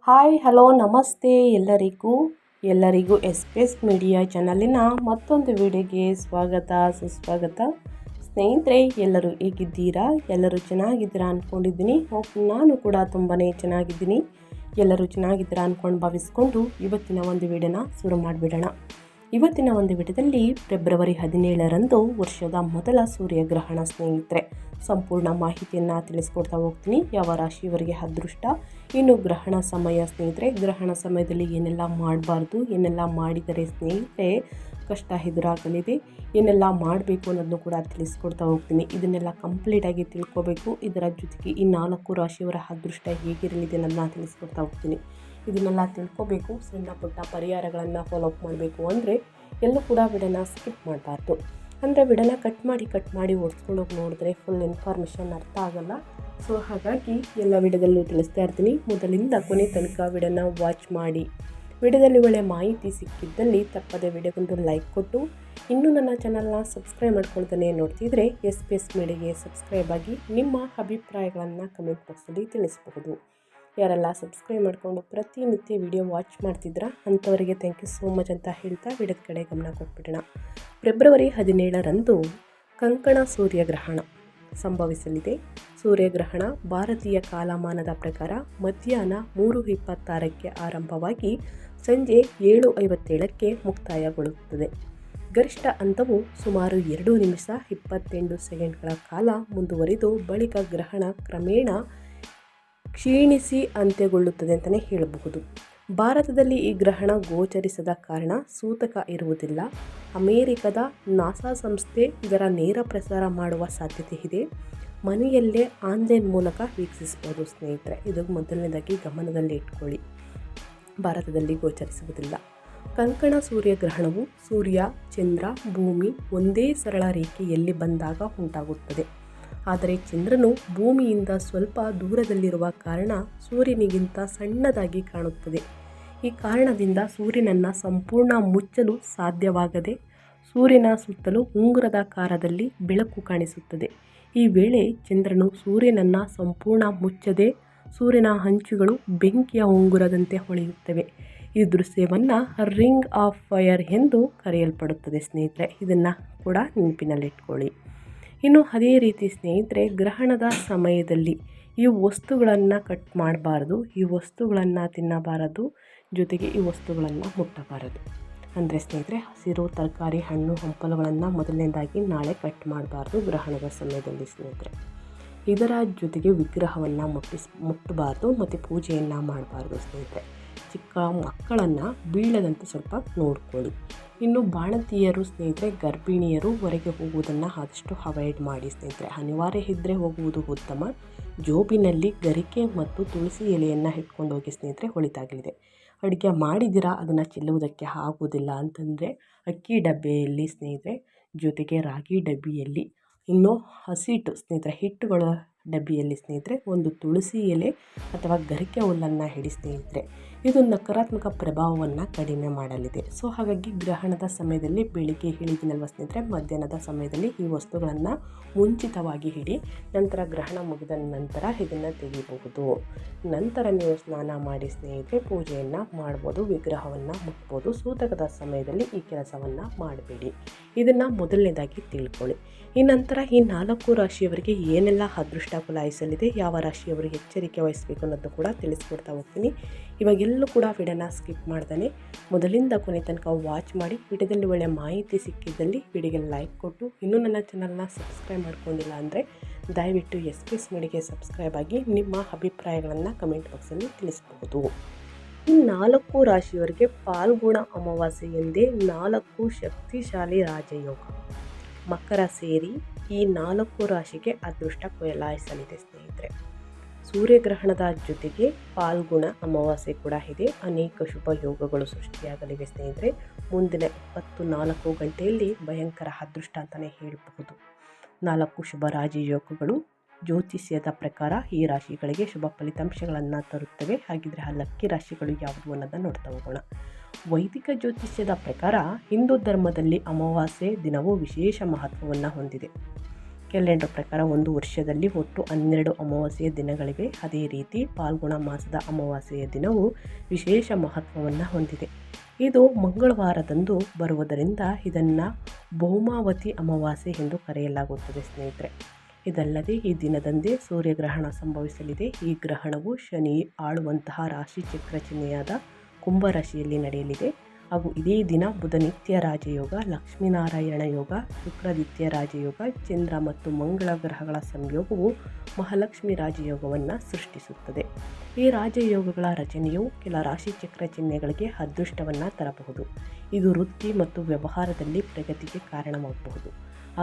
Hi hello ನಮಸ್ತೆ ಎಲ್ಲರಿಗೂ S P S media ಚಾನಲಿನ ಮತ್ತೊಂದು ವಿಡಿಯೋಗೆ ಸ್ವಾಗತ ಸುಸ್ವಾಗತ. ಸ್ನೇಹಿತರೆ, ಎಲ್ಲರೂ ಹೇಗಿದ್ದೀರಾ? ಎಲ್ಲರೂ ಚೆನ್ನಾಗಿದ್ದೀರಾ ಅಂದ್ಕೊಂಡಿದ್ದೀನಿ. ನಾನು ಕೂಡ ತುಂಬಾ ಚೆನ್ನಾಗಿದ್ದೀನಿ. ಎಲ್ಲರೂ ಚೆನ್ನಾಗಿದ್ದೀರಾ ಅಂದ್ಕೊಂಡು ಭಾವಿಸ್ಕೊಂಡು ಇವತ್ತಿನ ಒಂದು ವಿಡಿಯೋನ ಶುರು ಮಾಡಿಬಿಡೋಣ. ಇವತ್ತಿನ ಒಂದು ವಿಡಿಯೋದಲ್ಲಿ ಫೆಬ್ರವರಿ 17ರಂದು ವರ್ಷದ ಮೊದಲ ಸೂರ್ಯಗ್ರಹಣ ಸ್ನೇಹಿತರೆ, ಸಂಪೂರ್ಣ ಮಾಹಿತಿಯನ್ನು ತಿಳಿಸ್ಕೊಡ್ತಾ ಹೋಗ್ತೀನಿ. ಯಾವ ರಾಶಿಯವರಿಗೆ ಅದೃಷ್ಟ, ಇನ್ನು ಗ್ರಹಣ ಸಮಯ ಸ್ನೇಹಿತರೆ, ಗ್ರಹಣ ಸಮಯದಲ್ಲಿ ಏನೆಲ್ಲ ಮಾಡಬಾರ್ದು, ಏನೆಲ್ಲ ಮಾಡಿದರೆ ಸ್ನೇಹಿತರೆ ಕಷ್ಟ ಎದುರಾಗಲಿದೆ, ಏನೆಲ್ಲ ಮಾಡಬೇಕು ಅನ್ನೋದನ್ನು ಕೂಡ ತಿಳಿಸ್ಕೊಡ್ತಾ ಹೋಗ್ತೀನಿ. ಇದನ್ನೆಲ್ಲ ಕಂಪ್ಲೀಟಾಗಿ ತಿಳ್ಕೋಬೇಕು. ಇದರ ಜೊತೆಗೆ ಈ 4 ರಾಶಿಯವರ ಅದೃಷ್ಟ ಹೇಗಿರಲಿದೆ ಅನ್ನೋದನ್ನ ತಿಳಿಸ್ಕೊಡ್ತಾ ಹೋಗ್ತೀನಿ. ಇದನ್ನೆಲ್ಲ ತಿಳ್ಕೋಬೇಕು. ಸಣ್ಣ ಪುಟ್ಟ ಪರಿಹಾರಗಳನ್ನು ಫಾಲೋಅಪ್ ಮಾಡಬೇಕು ಅಂದರೆ ಎಲ್ಲೂ ಕೂಡ ವಿಡಿಯೋನ ಸ್ಕಿಪ್ ಮಾಡಬಾರ್ದು. ಅಂದರೆ ವಿಡಿಯೋನ ಕಟ್ ಮಾಡಿ ಓಡಿಸ್ಕೊಂಡೋಗಿ ನೋಡಿದ್ರೆ ಫುಲ್ ಇನ್ಫಾರ್ಮೇಷನ್ ಅರ್ಥ ಆಗಲ್ಲ. ಸೊ ಹಾಗಾಗಿ ಎಲ್ಲ ವಿಡಿಯೋದಲ್ಲೂ ತಿಳಿಸ್ತಾ ಇರ್ತೀನಿ. ಮೊದಲಿಂದ ಕೊನೆ ತನಕ ವಿಡಿಯೋನ ವಾಚ್ ಮಾಡಿ. ವಿಡಿಯೋದಲ್ಲಿ ಒಳ್ಳೆಯ ಮಾಹಿತಿ ಸಿಕ್ಕಿದ್ದಲ್ಲಿ ತಪ್ಪದೆ ವಿಡಿಯೋಗೊಂದು ಲೈಕ್ ಕೊಟ್ಟು, ಇನ್ನೂ ನನ್ನ ಚಾನಲ್ನ ಸಬ್ಸ್ಕ್ರೈಬ್ ಮಾಡ್ಕೊಳ್ತಾನೆ ನೋಡ್ತಿದ್ರೆ ಎಸ್ ಪಿ ಎಸ್ ಮೀಡಿಯಾಗೆ ಸಬ್ಸ್ಕ್ರೈಬ್ ಆಗಿ ನಿಮ್ಮ ಅಭಿಪ್ರಾಯಗಳನ್ನು ಕಮೆಂಟ್ ಬಾಕ್ಸಲ್ಲಿ ತಿಳಿಸಬಹುದು. ಯಾರೆಲ್ಲ ಸಬ್ಸ್ಕ್ರೈಬ್ ಮಾಡಿಕೊಂಡು ಪ್ರತಿನಿತ್ಯ ವಿಡಿಯೋ ವಾಚ್ ಮಾಡ್ತಿದ್ರಾ ಅಂಥವರಿಗೆ ಥ್ಯಾಂಕ್ ಯು ಸೋ ಮಚ್ ಅಂತ ಹೇಳ್ತಾ ವಿಡಿಯೋದ ಕಡೆ ಗಮನ ಕೊಟ್ಬಿಡೋಣ. ಫೆಬ್ರವರಿ 17ರಂದು ಕಂಕಣ ಸೂರ್ಯಗ್ರಹಣ ಸಂಭವಿಸಲಿದೆ. ಸೂರ್ಯಗ್ರಹಣ ಭಾರತೀಯ ಕಾಲಮಾನದ ಪ್ರಕಾರ ಮಧ್ಯಾಹ್ನ 3:26ಕ್ಕೆ ಆರಂಭವಾಗಿ ಸಂಜೆ 7:57ಕ್ಕೆ ಮುಕ್ತಾಯಗೊಳ್ಳುತ್ತದೆ. ಗರಿಷ್ಠ ಹಂತವು ಸುಮಾರು 2 ನಿಮಿಷ 28 ಸೆಕೆಂಡ್ಗಳ ಕಾಲ ಮುಂದುವರಿದು ಬಳಿಕ ಗ್ರಹಣ ಕ್ರಮೇಣ ಕ್ಷೀಣಿಸಿ ಅಂತ್ಯಗೊಳ್ಳುತ್ತದೆ ಅಂತಲೇ ಹೇಳಬಹುದು. ಭಾರತದಲ್ಲಿ ಈ ಗ್ರಹಣ ಗೋಚರಿಸದ ಕಾರಣ ಸೂತಕ ಇರುವುದಿಲ್ಲ. ಅಮೆರಿಕದ ನಾಸಾ ಸಂಸ್ಥೆ ಇದರ ನೇರ ಪ್ರಸಾರ ಮಾಡುವ ಸಾಧ್ಯತೆ ಇದೆ. ಮನೆಯಲ್ಲೇ ಆನ್ಲೈನ್ ಮೂಲಕ ವೀಕ್ಷಿಸಬಹುದು ಸ್ನೇಹಿತರೆ. ಇದು ಮೊದಲನೇದಾಗಿ ಗಮನದಲ್ಲಿ ಇಟ್ಕೊಳ್ಳಿ. ಭಾರತದಲ್ಲಿ ಗೋಚರಿಸುವುದಿಲ್ಲ. ಕಂಕಣ ಸೂರ್ಯಗ್ರಹಣವು ಸೂರ್ಯ, ಚಂದ್ರ, ಭೂಮಿ ಒಂದೇ ಸರಳ ರೇಖೆಯಲ್ಲಿ ಬಂದಾಗ ಉಂಟಾಗುತ್ತದೆ. ಆದರೆ ಚಂದ್ರನು ಭೂಮಿಯಿಂದ ಸ್ವಲ್ಪ ದೂರದಲ್ಲಿರುವ ಕಾರಣ ಸೂರ್ಯನಿಗಿಂತ ಸಣ್ಣದಾಗಿ ಕಾಣುತ್ತದೆ. ಈ ಕಾರಣದಿಂದ ಸೂರ್ಯನನ್ನು ಸಂಪೂರ್ಣ ಮುಚ್ಚಲು ಸಾಧ್ಯವಾಗದೆ ಸೂರ್ಯನ ಸುತ್ತಲೂ ಉಂಗುರದಾಕಾರದಲ್ಲಿ ಬೆಳಕು ಕಾಣಿಸುತ್ತದೆ. ಈ ವೇಳೆ ಚಂದ್ರನು ಸೂರ್ಯನನ್ನು ಸಂಪೂರ್ಣ ಮುಚ್ಚದೆ ಸೂರ್ಯನ ಅಂಚುಗಳು ಬೆಂಕಿಯ ಉಂಗುರದಂತೆ ಹೊಳೆಯುತ್ತವೆ. ಈ ದೃಶ್ಯವನ್ನು ರಿಂಗ್ ಆಫ್ ಫೈರ್ ಎಂದು ಕರೆಯಲ್ಪಡುತ್ತದೆ ಸ್ನೇಹಿತರೆ. ಇದನ್ನು ಕೂಡ ನೆನಪಿನಲ್ಲಿಟ್ಕೊಳ್ಳಿ. ಇನ್ನು ಅದೇ ರೀತಿ ಸ್ನೇಹಿತರೆ, ಗ್ರಹಣದ ಸಮಯದಲ್ಲಿ ಈ ವಸ್ತುಗಳನ್ನು ಕಟ್ ಮಾಡಬಾರ್ದು, ಈ ವಸ್ತುಗಳನ್ನು ತಿನ್ನಬಾರದು, ಜೊತೆಗೆ ಈ ವಸ್ತುಗಳನ್ನು ಮುಟ್ಟಬಾರದು. ಅಂದರೆ ಸ್ನೇಹಿತರೆ, ಹಸಿರು ತರಕಾರಿ, ಹಣ್ಣು ಹಂಪಲುಗಳನ್ನು ಮೊದಲನೇದಾಗಿ ನಾಳೆ ಕಟ್ ಮಾಡಬಾರ್ದು ಗ್ರಹಣದ ಸಮಯದಲ್ಲಿ ಸ್ನೇಹಿತರೆ. ಇದರ ಜೊತೆಗೆ ವಿಗ್ರಹವನ್ನು ಮುಟ್ಟಬಾರ್ದು ಮತ್ತು ಪೂಜೆಯನ್ನು ಮಾಡಬಾರ್ದು ಸ್ನೇಹಿತರೆ. ಚಿಕ್ಕ ಮಕ್ಕಳನ್ನು ಬೀಳದಂತೆ ಸ್ವಲ್ಪ ನೋಡ್ಕೊಳ್ಳಿ. ಇನ್ನು ಬಾಣಂತಿಯರು ಸ್ನೇಹಿತರೆ, ಗರ್ಭಿಣಿಯರು ಹೊರಗೆ ಹೋಗುವುದನ್ನು ಆದಷ್ಟು ಅವಾಯ್ಡ್ ಮಾಡಿ ಸ್ನೇಹಿತರೆ. ಅನಿವಾರ್ಯ ಇದ್ದರೆ ಹೋಗುವುದು ಉತ್ತಮ. ಜೋಬಿನಲ್ಲಿ ಗರಿಕೆ ಮತ್ತು ತುಳಸಿ ಎಲೆಯನ್ನು ಇಟ್ಕೊಂಡು ಹೋಗಿ ಸ್ನೇಹಿತರೆ, ಒಳಿತಾಗಲಿದೆ. ಅಡುಗೆ ಮಾಡಿದ್ದೀರಾ ಅದನ್ನು ಚೆಲ್ಲುವುದಕ್ಕೆ ಆಗುವುದಿಲ್ಲ ಅಂತಂದರೆ ಅಕ್ಕಿ ಡಬ್ಬಿಯಲ್ಲಿ ಸ್ನೇಹಿತರೆ, ಜೊತೆಗೆ ರಾಗಿ ಡಬ್ಬಿಯಲ್ಲಿ, ಇನ್ನು ಹಸಿಟ್ಟು ಸ್ನೇಹಿತರೆ, ಹಿಟ್ಟುಗಳ ಡಬ್ಬಿಯಲ್ಲಿ ಸ್ನೇಹಿತರೆ ಒಂದು ತುಳಸಿ ಎಲೆ ಅಥವಾ ಗರಿಕೆ ಹುಲ್ಲನ್ನು ಹಿಡಿ ಸ್ನೇಹಿತರೆ. ಇದು ನಕಾರಾತ್ಮಕ ಪ್ರಭಾವವನ್ನು ಕಡಿಮೆ ಮಾಡಲಿದೆ. ಸೊ ಹಾಗಾಗಿ ಗ್ರಹಣದ ಸಮಯದಲ್ಲಿ ಬೆಳಿಗ್ಗೆ ಹೇಳಿದ್ದೀನಲ್ವ ಸ್ನೇಹಿತರೆ, ಮಧ್ಯಾಹ್ನದ ಸಮಯದಲ್ಲಿ ಈ ವಸ್ತುಗಳನ್ನು ಮುಂಚಿತವಾಗಿ ಹಿಡಿ. ನಂತರ ಗ್ರಹಣ ಮುಗಿದ ನಂತರ ಇದನ್ನು ತೆಗಿಬಹುದು. ನಂತರ ನೀವು ಸ್ನಾನ ಮಾಡಿ ಸ್ನೇಹಿತರೆ ಪೂಜೆಯನ್ನು ಮಾಡ್ಬೋದು, ವಿಗ್ರಹವನ್ನು ಮುಟ್ಬೋದು. ಸೂತಕದ ಸಮಯದಲ್ಲಿ ಈ ಕೆಲಸವನ್ನು ಮಾಡಬೇಡಿ. ಇದನ್ನು ಮೊದಲನೇದಾಗಿ ತಿಳ್ಕೊಳ್ಳಿ. ಈ ನಂತರ ಈ 4 ರಾಶಿಯವರಿಗೆ ಏನೆಲ್ಲ ಅದೃಷ್ಟ ಕುಲಾಯಿಸಲಿದೆ, ಯಾವ ರಾಶಿಯವರಿಗೆ ಎಚ್ಚರಿಕೆ ವಹಿಸಬೇಕು ಅನ್ನೋದು ಕೂಡ ತಿಳಿಸ್ಕೊಡ್ತಾ ಹೋಗ್ತೀನಿ. ಇವಾಗೆಲ್ಲೂ ಕೂಡ ವಿಡಿಯೋನ ಸ್ಕಿಪ್ ಮಾಡ್ತಾನೆ ಮೊದಲಿಂದ ಕೊನೆ ತನಕ ವಾಚ್ ಮಾಡಿ. ವಿಡಿಯೋದಲ್ಲಿ ಒಳ್ಳೆಯ ಮಾಹಿತಿ ಸಿಕ್ಕಿದ್ದಲ್ಲಿ ವಿಡಿಯೋಗೆ ಲೈಕ್ ಕೊಟ್ಟು, ಇನ್ನೂ ನನ್ನ ಚಾನಲ್ನ ಸಬ್ಸ್ಕ್ರೈಬ್ ಮಾಡ್ಕೊಂಡಿಲ್ಲ ಅಂದರೆ ದಯವಿಟ್ಟು ಎಸ್ ಪಿ ಎಸ್ ಮೀಡಿಯಾಗೆ ಸಬ್ಸ್ಕ್ರೈಬ್ ಆಗಿ ನಿಮ್ಮ ಅಭಿಪ್ರಾಯಗಳನ್ನು ಕಮೆಂಟ್ ಬಾಕ್ಸಲ್ಲಿ ತಿಳಿಸಬಹುದು. ಈ 4 ರಾಶಿಯವರಿಗೆ ಫಾಲ್ಗುಣ ಅಮಾವಾಸ್ಯೆ ಎಂದೇ 4 ಶಕ್ತಿಶಾಲಿ ರಾಜಯೋಗ ಮಕರ ಸೇರಿ ಈ 4 ರಾಶಿಗೆ ಅದೃಷ್ಟ ಕೊಲಾಯಿಸಲಿದೆ ಸ್ನೇಹಿತರೆ. ಸೂರ್ಯಗ್ರಹಣದ ಜೊತೆಗೆ ಫಾಲ್ಗುಣ ಅಮಾವಾಸ್ಯೆ ಕೂಡ ಇದೆ. ಅನೇಕ ಶುಭ ಯೋಗಗಳು ಸೃಷ್ಟಿಯಾಗಲಿವೆ ಸ್ನೇಹಿತರೆ. ಮುಂದಿನ 24 ಗಂಟೆಯಲ್ಲಿ ಭಯಂಕರ ಅದೃಷ್ಟ ಅಂತಲೇ ಹೇಳಬಹುದು. 4 ಶುಭ ರಾಜಯೋಗಗಳು ಜ್ಯೋತಿಷ್ಯದ ಪ್ರಕಾರ ಈ ರಾಶಿಗಳಿಗೆ ಶುಭ ಫಲಿತಾಂಶಗಳನ್ನು ತರುತ್ತವೆ. ಹಾಗಿದ್ರೆ ಆ ಲಕ್ಕಿ ರಾಶಿಗಳು ಯಾವುದು ಅನ್ನೋದನ್ನು ನೋಡ್ತಾ ಹೋಗೋಣ. ವೈದಿಕ ಜ್ಯೋತಿಷ್ಯದ ಪ್ರಕಾರ ಹಿಂದೂ ಧರ್ಮದಲ್ಲಿ ಅಮಾವಾಸ್ಯೆ ದಿನವು ವಿಶೇಷ ಮಹತ್ವವನ್ನು ಹೊಂದಿದೆ. ಕ್ಯಾಲೆಂಡರ್ ಪ್ರಕಾರ ಒಂದು ವರ್ಷದಲ್ಲಿ ಒಟ್ಟು 12 ಅಮಾವಾಸ್ಯೆಯ ದಿನಗಳಿವೆ. ಅದೇ ರೀತಿ ಫಾಲ್ಗುಣ ಮಾಸದ ಅಮಾವಾಸ್ಯೆಯ ದಿನವು ವಿಶೇಷ ಮಹತ್ವವನ್ನು ಹೊಂದಿದೆ. ಇದು ಮಂಗಳವಾರದಂದು ಬರುವುದರಿಂದ ಇದನ್ನು ಭೌಮಾವತಿ ಅಮಾವಾಸ್ಯೆ ಎಂದು ಕರೆಯಲಾಗುತ್ತದೆ ಸ್ನೇಹಿತರೆ. ಇದಲ್ಲದೆ ಈ ದಿನದಂದೇ ಸೂರ್ಯಗ್ರಹಣ ಸಂಭವಿಸಲಿದೆ. ಈ ಗ್ರಹಣವು ಶನಿ ಆಳುವಂತಹ ರಾಶಿ ಚಕ್ರ ಚಿಹ್ನೆಯಾದ ಕುಂಭರಾಶಿಯಲ್ಲಿ ನಡೆಯಲಿದೆ. ಹಾಗೂ ಇದೇ ದಿನ ಬುಧ ನಿತ್ಯ ರಾಜಯೋಗ, ಲಕ್ಷ್ಮೀನಾರಾಯಣ ಯೋಗ, ಶುಕ್ರಾದಿತ್ಯ ರಾಜಯೋಗ, ಚಂದ್ರ ಮತ್ತು ಮಂಗಳ ಗ್ರಹಗಳ ಸಂಯೋಗವು ಮಹಾಲಕ್ಷ್ಮಿ ರಾಜಯೋಗವನ್ನು ಸೃಷ್ಟಿಸುತ್ತದೆ. ಈ ರಾಜಯೋಗಗಳ ರಚನೆಯು ಕೆಲ ರಾಶಿಚಕ್ರ ಚಿಹ್ನೆಗಳಿಗೆ ಅದೃಷ್ಟವನ್ನು ತರಬಹುದು. ಇದು ವೃತ್ತಿ ಮತ್ತು ವ್ಯವಹಾರದಲ್ಲಿ ಪ್ರಗತಿಗೆ ಕಾರಣವಾಗಬಹುದು.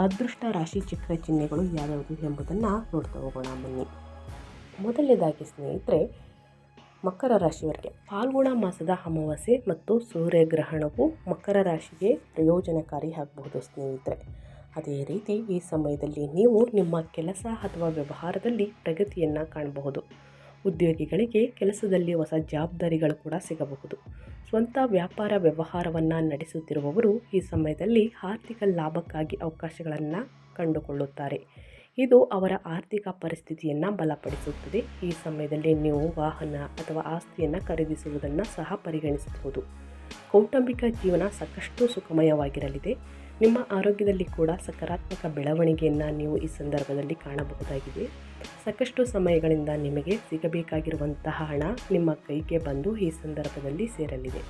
ಅದೃಷ್ಟ ರಾಶಿಚಕ್ರ ಚಿಹ್ನೆಗಳು ಯಾವ್ಯಾವುದು ಎಂಬುದನ್ನು ನೋಡ್ತಾ ಹೋಗೋಣ ಬನ್ನಿ. ಮೊದಲನೇದಾಗಿ ಸ್ನೇಹಿತರೆ, ಮಕರ ರಾಶಿಯವರಿಗೆ ಫಾಲ್ಗುಣ ಮಾಸದ ಅಮಾವಾಸ್ಯೆ ಮತ್ತು ಸೂರ್ಯಗ್ರಹಣವು ಮಕರ ರಾಶಿಗೆ ಪ್ರಯೋಜನಕಾರಿ ಆಗಬಹುದು ಸ್ನೇಹಿತರೆ. ಅದೇ ರೀತಿ ಈ ಸಮಯದಲ್ಲಿ ನೀವು ನಿಮ್ಮ ಕೆಲಸ ಅಥವಾ ವ್ಯವಹಾರದಲ್ಲಿ ಪ್ರಗತಿಯನ್ನು ಕಾಣಬಹುದು. ಉದ್ಯೋಗಿಗಳಿಗೆ ಕೆಲಸದಲ್ಲಿ ಹೊಸ ಜವಾಬ್ದಾರಿಗಳು ಕೂಡ ಸಿಗಬಹುದು. ಸ್ವಂತ ವ್ಯಾಪಾರ ವ್ಯವಹಾರವನ್ನು ನಡೆಸುತ್ತಿರುವವರು ಈ ಸಮಯದಲ್ಲಿ ಆರ್ಥಿಕ ಲಾಭಕ್ಕಾಗಿ ಅವಕಾಶಗಳನ್ನು ಕಂಡುಕೊಳ್ಳುತ್ತಾರೆ. ಇದು ಅವರ ಆರ್ಥಿಕ ಪರಿಸ್ಥಿತಿಯನ್ನು ಬಲಪಡಿಸುತ್ತದೆ. ಈ ಸಮಯದಲ್ಲಿ ನೀವು ವಾಹನ ಅಥವಾ ಆಸ್ತಿಯನ್ನು ಖರೀದಿಸುವುದನ್ನು ಸಹ ಪರಿಗಣಿಸಬಹುದು. ಕೌಟುಂಬಿಕ ಜೀವನ ಸಾಕಷ್ಟು ಸುಖಮಯವಾಗಿರಲಿದೆ. ನಿಮ್ಮ ಆರೋಗ್ಯದಲ್ಲಿ ಕೂಡ ಸಕಾರಾತ್ಮಕ ಬೆಳವಣಿಗೆಯನ್ನು ನೀವು ಈ ಸಂದರ್ಭದಲ್ಲಿ ಕಾಣಬಹುದಾಗಿದೆ. ಸಾಕಷ್ಟು ಸಮಯಗಳಿಂದ ನಿಮಗೆ ಸಿಗಬೇಕಾಗಿರುವಂತಹ ಹಣ ನಿಮ್ಮ ಕೈಗೆ ಬಂದು ಈ ಸಂದರ್ಭದಲ್ಲಿ ಸೇರಲಿದೆ.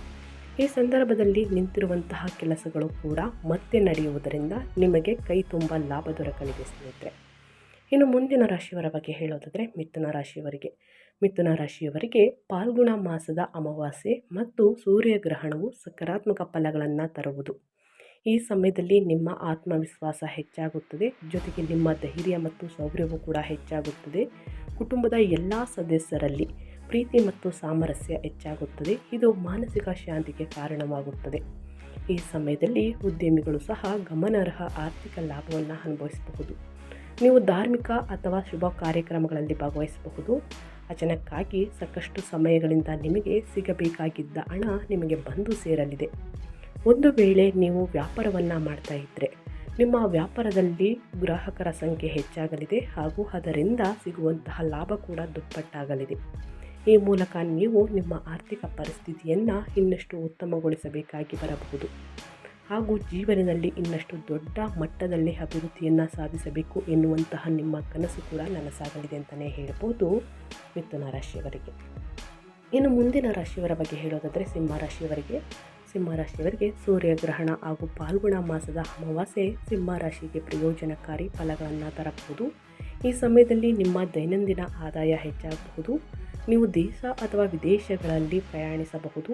ಈ ಸಂದರ್ಭದಲ್ಲಿ ನಿಂತಿರುವಂತಹ ಕೆಲಸಗಳು ಕೂಡ ಮತ್ತೆ ನಡೆಯುವುದರಿಂದ ನಿಮಗೆ ಕೈ ತುಂಬ ಲಾಭ ದೊರಕಲಿದೆ ಸ್ನೇಹಿತರೆ. ಇನ್ನು ಮುಂದಿನ ರಾಶಿಯವರ ಬಗ್ಗೆ ಹೇಳೋದಾದರೆ ಮಿಥುನ ರಾಶಿಯವರಿಗೆ ಫಾಲ್ಗುಣ ಮಾಸದ ಅಮಾವಾಸ್ಯೆ ಮತ್ತು ಸೂರ್ಯಗ್ರಹಣವು ಸಕಾರಾತ್ಮಕ ಫಲಗಳನ್ನು ತರುವುದು. ಈ ಸಮಯದಲ್ಲಿ ನಿಮ್ಮ ಆತ್ಮವಿಶ್ವಾಸ ಹೆಚ್ಚಾಗುತ್ತದೆ. ಜೊತೆಗೆ ನಿಮ್ಮ ಧೈರ್ಯ ಮತ್ತು ಶೌರ್ಯವು ಕೂಡ ಹೆಚ್ಚಾಗುತ್ತದೆ. ಕುಟುಂಬದ ಎಲ್ಲ ಸದಸ್ಯರಲ್ಲಿ ಪ್ರೀತಿ ಮತ್ತು ಸಾಮರಸ್ಯ ಹೆಚ್ಚಾಗುತ್ತದೆ. ಇದು ಮಾನಸಿಕ ಶಾಂತಿಗೆ ಕಾರಣವಾಗುತ್ತದೆ. ಈ ಸಮಯದಲ್ಲಿ ಉದ್ಯಮಿಗಳು ಸಹ ಗಮನಾರ್ಹ ಆರ್ಥಿಕ ಲಾಭವನ್ನು ಅನುಭವಿಸಬಹುದು. ನೀವು ಧಾರ್ಮಿಕ ಅಥವಾ ಶುಭ ಕಾರ್ಯಕ್ರಮಗಳಲ್ಲಿ ಭಾಗವಹಿಸಬಹುದು. ಅಚಾನಕ್ಕಾಗಿ ಸಾಕಷ್ಟು ಸಮಯಗಳಿಂದ ನಿಮಗೆ ಸಿಗಬೇಕಾಗಿದ್ದ ಹಣ ನಿಮಗೆ ಬಂದು ಸೇರಲಿದೆ. ಒಂದು ವೇಳೆ ನೀವು ವ್ಯಾಪಾರವನ್ನು ಮಾಡ್ತಾ ಇದ್ದರೆ ನಿಮ್ಮ ವ್ಯಾಪಾರದಲ್ಲಿ ಗ್ರಾಹಕರ ಸಂಖ್ಯೆ ಹೆಚ್ಚಾಗಲಿದೆ ಹಾಗೂ ಅದರಿಂದ ಸಿಗುವಂತಹ ಲಾಭ ಕೂಡ ದುಪ್ಪಟ್ಟಾಗಲಿದೆ. ಈ ಮೂಲಕ ನೀವು ನಿಮ್ಮ ಆರ್ಥಿಕ ಪರಿಸ್ಥಿತಿಯನ್ನು ಇನ್ನಷ್ಟು ಉತ್ತಮಗೊಳಿಸಬೇಕಾಗಿ ಬರಬಹುದು. ಹಾಗೂ ಜೀವನದಲ್ಲಿ ಇನ್ನಷ್ಟು ದೊಡ್ಡ ಮಟ್ಟದಲ್ಲಿ ಅಭಿವೃದ್ಧಿಯನ್ನು ಸಾಧಿಸಬೇಕು ಎನ್ನುವಂತಹ ನಿಮ್ಮ ಕನಸು ಕೂಡ ನನಸಾಗಲಿದೆ ಅಂತಲೇ ಹೇಳ್ಬೋದು ಮಿಥುನ ರಾಶಿಯವರಿಗೆ. ಇನ್ನು ಮುಂದಿನ ರಾಶಿಯವರ ಬಗ್ಗೆ ಹೇಳೋದಾದರೆ ಸಿಂಹರಾಶಿಯವರಿಗೆ ಸೂರ್ಯಗ್ರಹಣ ಹಾಗೂ ಫಾಲ್ಗುಣ ಮಾಸದ ಅಮಾವಾಸ್ಯೆ ಸಿಂಹರಾಶಿಗೆ ಪ್ರಯೋಜನಕಾರಿ ಫಲಗಳನ್ನು ತರಬಹುದು. ಈ ಸಮಯದಲ್ಲಿ ನಿಮ್ಮ ದೈನಂದಿನ ಆದಾಯ ಹೆಚ್ಚಾಗಬಹುದು. ನೀವು ದೇಶ ಅಥವಾ ವಿದೇಶಗಳಲ್ಲಿ ಪ್ರಯಾಣಿಸಬಹುದು.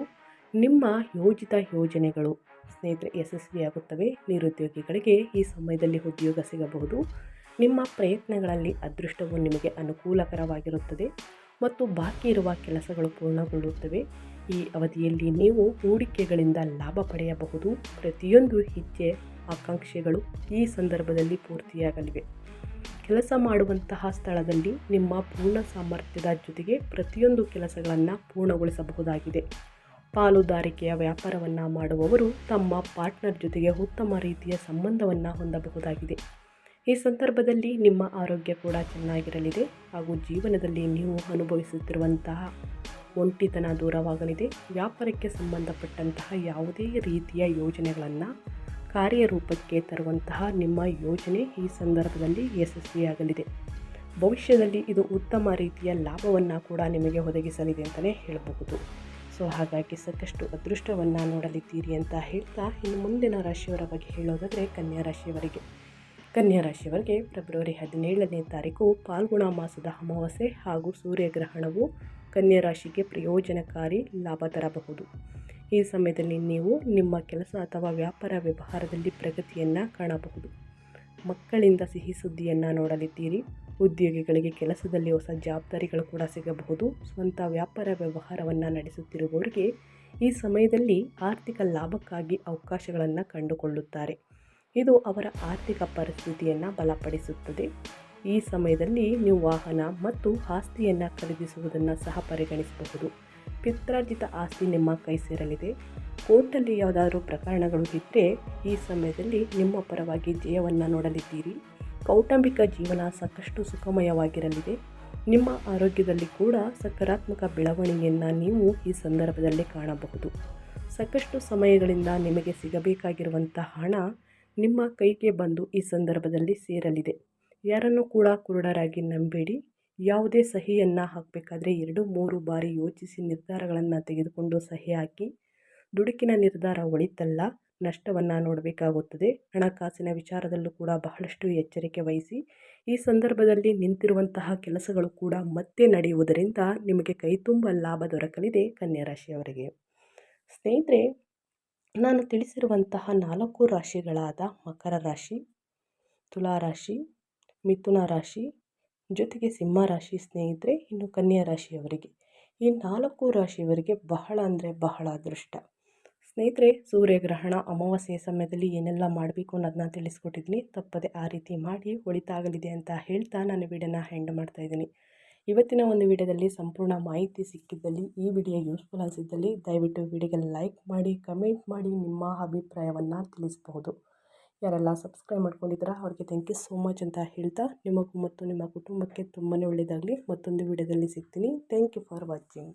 ನಿಮ್ಮ ಯೋಜಿತ ಯೋಜನೆಗಳು ಸ್ನೇಹಿತರೆ ಯಶಸ್ವಿಯಾಗುತ್ತವೆ. ನಿರುದ್ಯೋಗಿಗಳಿಗೆ ಈ ಸಮಯದಲ್ಲಿ ಉದ್ಯೋಗ ಸಿಗಬಹುದು. ನಿಮ್ಮ ಪ್ರಯತ್ನಗಳಲ್ಲಿ ಅದೃಷ್ಟವು ನಿಮಗೆ ಅನುಕೂಲಕರವಾಗಿರುತ್ತದೆ ಮತ್ತು ಬಾಕಿ ಇರುವ ಕೆಲಸಗಳು ಪೂರ್ಣಗೊಳ್ಳುತ್ತವೆ. ಈ ಅವಧಿಯಲ್ಲಿ ನೀವು ಹೂಡಿಕೆಗಳಿಂದ ಲಾಭ ಪಡೆಯಬಹುದು. ಪ್ರತಿಯೊಂದು ಇಚ್ಛೆ ಆಕಾಂಕ್ಷೆಗಳು ಈ ಸಂದರ್ಭದಲ್ಲಿ ಪೂರ್ತಿಯಾಗಲಿವೆ. ಕೆಲಸ ಮಾಡುವಂತಹ ಸ್ಥಳದಲ್ಲಿ ನಿಮ್ಮ ಪೂರ್ಣ ಸಾಮರ್ಥ್ಯದ ಜೊತೆಗೆ ಪ್ರತಿಯೊಂದು ಕೆಲಸಗಳನ್ನು ಪೂರ್ಣಗೊಳಿಸಬಹುದಾಗಿದೆ. ಪಾಲುದಾರಿಕೆಯ ವ್ಯಾಪಾರವನ್ನು ಮಾಡುವವರು ತಮ್ಮ ಪಾರ್ಟ್ನರ್ ಜೊತೆಗೆ ಉತ್ತಮ ರೀತಿಯ ಸಂಬಂಧವನ್ನು ಹೊಂದಬಹುದಾಗಿದೆ. ಈ ಸಂದರ್ಭದಲ್ಲಿ ನಿಮ್ಮ ಆರೋಗ್ಯ ಕೂಡ ಚೆನ್ನಾಗಿರಲಿದೆ ಹಾಗೂ ಜೀವನದಲ್ಲಿ ನೀವು ಅನುಭವಿಸುತ್ತಿರುವಂತಹ ಒಂಟಿತನ ದೂರವಾಗಲಿದೆ. ವ್ಯಾಪಾರಕ್ಕೆ ಸಂಬಂಧಪಟ್ಟಂತಹ ಯಾವುದೇ ರೀತಿಯ ಯೋಜನೆಗಳನ್ನು ಕಾರ್ಯರೂಪಕ್ಕೆ ತರುವಂತಹ ನಿಮ್ಮ ಯೋಜನೆ ಈ ಸಂದರ್ಭದಲ್ಲಿ ಯಶಸ್ವಿಯಾಗಲಿದೆ. ಭವಿಷ್ಯದಲ್ಲಿ ಇದು ಉತ್ತಮ ರೀತಿಯ ಲಾಭವನ್ನು ಕೂಡ ನಿಮಗೆ ಒದಗಿಸಲಿದೆ ಅಂತಲೇ ಹೇಳಬಹುದು. ಸೊ ಹಾಗಾಗಿ ಸಾಕಷ್ಟು ಅದೃಷ್ಟವನ್ನು ನೋಡಲಿದ್ದೀರಿ ಅಂತ ಹೇಳ್ತಾ ಇನ್ನು ಮುಂದಿನ ರಾಶಿಯವರ ಬಗ್ಗೆ ಹೇಳೋದಾದರೆ ಕನ್ಯಾ ರಾಶಿಯವರಿಗೆ ಫೆಬ್ರವರಿ 17ನೇ ತಾರೀಕು ಫಾಲ್ಗುಣ ಮಾಸದ ಅಮಾವಾಸ್ಯೆ ಹಾಗೂ ಸೂರ್ಯಗ್ರಹಣವು ಕನ್ಯಾ ರಾಶಿಗೆ ಪ್ರಯೋಜನಕಾರಿ ಲಾಭ ತರಬಹುದು. ಈ ಸಮಯದಲ್ಲಿ ನೀವು ನಿಮ್ಮ ಕೆಲಸ ಅಥವಾ ವ್ಯಾಪಾರ ವ್ಯವಹಾರದಲ್ಲಿ ಪ್ರಗತಿಯನ್ನು ಕಾಣಬಹುದು. ಮಕ್ಕಳಿಂದ ಸಿಹಿ ಸುದ್ದಿಯನ್ನು ನೋಡಲಿದ್ದೀರಿ. ಉದ್ಯೋಗಿಗಳಿಗೆ ಕೆಲಸದಲ್ಲಿ ಹೊಸ ಜವಾಬ್ದಾರಿಗಳು ಕೂಡ ಸಿಗಬಹುದು. ಸ್ವಂತ ವ್ಯಾಪಾರ ವ್ಯವಹಾರವನ್ನು ನಡೆಸುತ್ತಿರುವವರಿಗೆ ಈ ಸಮಯದಲ್ಲಿ ಆರ್ಥಿಕ ಲಾಭಕ್ಕಾಗಿ ಅವಕಾಶಗಳನ್ನು ಕಂಡುಕೊಳ್ಳುತ್ತಾರೆ. ಇದು ಅವರ ಆರ್ಥಿಕ ಪರಿಸ್ಥಿತಿಯನ್ನು ಬಲಪಡಿಸುತ್ತದೆ. ಈ ಸಮಯದಲ್ಲಿ ನೀವು ವಾಹನ ಮತ್ತು ಆಸ್ತಿಯನ್ನು ಖರೀದಿಸುವುದನ್ನು ಸಹ ಪರಿಗಣಿಸಬಹುದು. ಪಿತ್ರಾರ್ಜಿತ ಆಸ್ತಿ ನಿಮ್ಮ ಕೈ ಸೇರಲಿದೆ. ಕೋರ್ಟಲ್ಲಿ ಯಾವುದಾದ್ರೂ ಪ್ರಕರಣಗಳು ಇದ್ದರೆ ಈ ಸಮಯದಲ್ಲಿ ನಿಮ್ಮ ಪರವಾಗಿ ಜಯವನ್ನು ನೋಡಲಿದ್ದೀರಿ. ಕೌಟುಂಬಿಕ ಜೀವನ ಸಾಕಷ್ಟು ಸುಖಮಯವಾಗಿರಲಿದೆ. ನಿಮ್ಮ ಆರೋಗ್ಯದಲ್ಲಿ ಕೂಡ ಸಕಾರಾತ್ಮಕ ಬೆಳವಣಿಗೆಯನ್ನು ನೀವು ಈ ಸಂದರ್ಭದಲ್ಲಿ ಕಾಣಬಹುದು. ಸಾಕಷ್ಟು ಸಮಯಗಳಿಂದ ನಿಮಗೆ ಸಿಗಬೇಕಾಗಿರುವಂಥ ಹಣ ನಿಮ್ಮ ಕೈಗೆ ಬಂದು ಈ ಸಂದರ್ಭದಲ್ಲಿ ಸೇರಲಿದೆ. ಯಾರನ್ನು ಕೂಡ ಕುರುಡರಾಗಿ ನಂಬೇಡಿ. ಯಾವುದೇ ಸಹಿಯನ್ನು ಹಾಕಬೇಕಾದ್ರೆ 2-3 ಬಾರಿ ಯೋಚಿಸಿ ನಿರ್ಧಾರಗಳನ್ನು ತೆಗೆದುಕೊಂಡು ಸಹಿ ಹಾಕಿ. ದುಡುಕಿನ ನಿರ್ಧಾರ ಒಳಿತಲ್ಲ, ನಷ್ಟವನ್ನು ನೋಡಬೇಕಾಗುತ್ತದೆ. ಹಣಕಾಸಿನ ವಿಚಾರದಲ್ಲೂ ಕೂಡ ಬಹಳಷ್ಟು ಎಚ್ಚರಿಕೆ ವಹಿಸಿ. ಈ ಸಂದರ್ಭದಲ್ಲಿ ನಿಂತಿರುವಂತಹ ಕೆಲಸಗಳು ಕೂಡ ಮತ್ತೆ ನಡೆಯುವುದರಿಂದ ನಿಮಗೆ ಕೈತುಂಬ ಲಾಭ ದೊರಕಲಿದೆ ಕನ್ಯಾ ರಾಶಿಯವರಿಗೆ. ಸ್ನೇಹಿತರೆ, ನಾನು ತಿಳಿಸಿರುವಂತಹ 4 ರಾಶಿಗಳಾದ ಮಕರ ರಾಶಿ, ತುಲಾ ರಾಶಿ, ಮಿಥುನ ರಾಶಿ ಜೊತೆಗೆ ಸಿಂಹ ರಾಶಿ ಸ್ನೇಹಿತರೆ, ಇನ್ನು ಕನ್ಯಾ ರಾಶಿಯವರಿಗೆ, ಈ 4 ರಾಶಿಯವರಿಗೆ ಬಹಳ ಅಂದರೆ ಬಹಳ ಅದೃಷ್ಟ. ಸ್ನೇಹಿತರೆ, ಸೂರ್ಯಗ್ರಹಣ ಅಮಾವಾಸ್ಯೆಯ ಸಮಯದಲ್ಲಿ ಏನೆಲ್ಲ ಮಾಡಬೇಕು ಅನ್ನೋದನ್ನ ತಿಳಿಸ್ಕೊಟ್ಟಿದ್ದೀನಿ. ತಪ್ಪದೆ ಆ ರೀತಿ ಮಾಡಿ ಒಳಿತಾಗಲಿದೆ ಅಂತ ಹೇಳ್ತಾ ನಾನು ವಿಡಿಯೋನ ಎಂಡ್ ಮಾಡ್ತಾ ಇದ್ದೀನಿ. ಇವತ್ತಿನ ಒಂದು ವಿಡಿಯೋದಲ್ಲಿ ಸಂಪೂರ್ಣ ಮಾಹಿತಿ ಸಿಕ್ಕಿದ್ದಲ್ಲಿ, ಈ ವಿಡಿಯೋ ಯೂಸ್ಫುಲ್ ಅನಿಸಿದ್ದಲ್ಲಿ ದಯವಿಟ್ಟು ವಿಡಿಯೋಗೆ ಲೈಕ್ ಮಾಡಿ, ಕಮೆಂಟ್ ಮಾಡಿ ನಿಮ್ಮ ಅಭಿಪ್ರಾಯವನ್ನು ತಿಳಿಸಬಹುದು. ಯಾರೆಲ್ಲ ಸಬ್ಸ್ಕ್ರೈಬ್ ಮಾಡ್ಕೊಂಡಿದ್ದೀರಾ ಅವ್ರಿಗೆ ಥ್ಯಾಂಕ್ ಯು ಸೋ ಮಚ್ ಅಂತ ಹೇಳ್ತಾ, ನಿಮಗೂ ಮತ್ತು ನಿಮ್ಮ ಕುಟುಂಬಕ್ಕೆ ತುಂಬಾ ಒಳ್ಳೆಯದಾಗಲಿ. ಮತ್ತೊಂದು ವಿಡಿಯೋದಲ್ಲಿ ಸಿಗ್ತೀನಿ. Thank you for watching.